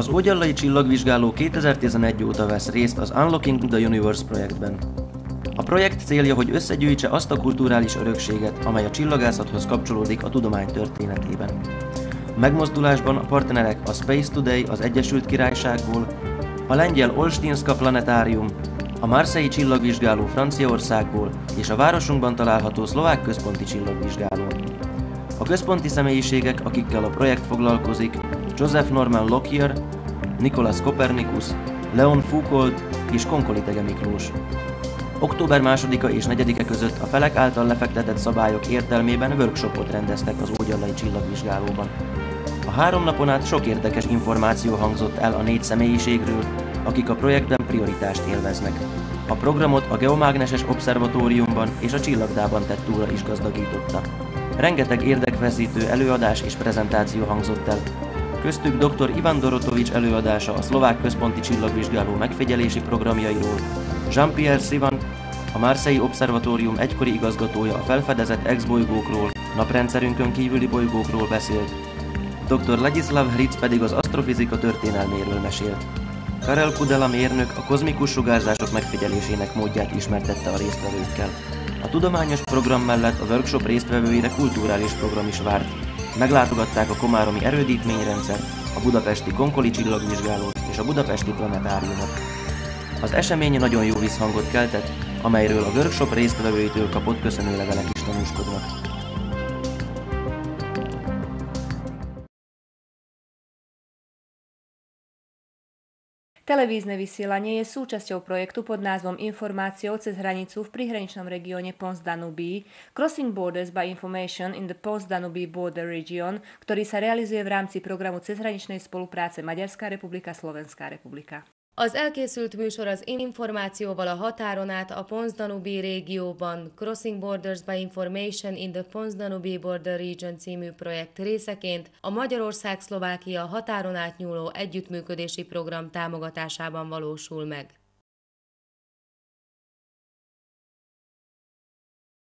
Az Ógyallai Csillagvizsgáló 2011 óta vesz részt az Unlocking the Universe projektben. A projekt célja, hogy összegyűjtse azt a kulturális örökséget, amely a csillagászathoz kapcsolódik a tudomány történetében. A megmozdulásban a partnerek a Space Today az Egyesült Királyságból, a lengyel Olsztynska Planetárium, a Marseille Csillagvizsgáló Franciaországból és a városunkban található Szlovák Központi Csillagvizsgáló. A központi személyiségek, akikkel a projekt foglalkozik, Joseph Norman Lockyer, Nicolaus Copernicus, Leon Foucault és Konkolitege Miklós. Október 2-a és 4-e között a felek által lefektetett szabályok értelmében workshopot rendeztek az Ógyallai Csillagvizsgálóban. A 3 napon át sok érdekes információ hangzott el a 4 személyiségről, akik a projektben prioritást élveznek. A programot a Geomágneses Obszervatóriumban és a Csillagdában tett túra is gazdagította. Rengeteg érdekfeszítő előadás és prezentáció hangzott el. Köztük dr. Ivan Dorotovics előadása a Szlovák Központi Csillagvizsgáló megfigyelési programjairól, Jean-Pierre Sivan, a Marseille Obszervatórium egykori igazgatója a felfedezett ex-bolygókról, naprendszerünkön kívüli bolygókról beszélt, dr. Ladislav Hric pedig az asztrofizika történelméről mesélt. Karel Kudela mérnök a kozmikus sugárzások megfigyelésének módját ismertette a résztvevőkkel. A tudományos program mellett a workshop résztvevőire kulturális program is várt. Meglátogatták a komáromi erődítményrendszert, a budapesti Konkoli Csillagvizsgálót és a budapesti Planetáriumot. Az esemény nagyon jó visszhangot keltett, amelyről a workshop résztvevőitől kapott köszönőlevelek is tanúskodnak. Televízne vysielanie je súčasťou projektu pod názvom Informáciou cez hranicu v prihraničnom regióne Pons-Danubí, Crossing Borders by Information in the Pons-Danubí Border Region, ktorý sa realizuje v rámci programu cezhraničnej spolupráce Maďarská republika, Slovenská republika. Az elkészült műsor az információval a határon át a Pons-Danubí régióban Crossing Borders by Information in the Pons-Danubí Border Region című projekt részeként a Magyarország-Szlovákia határon átnyúló együttműködési program támogatásában valósul meg.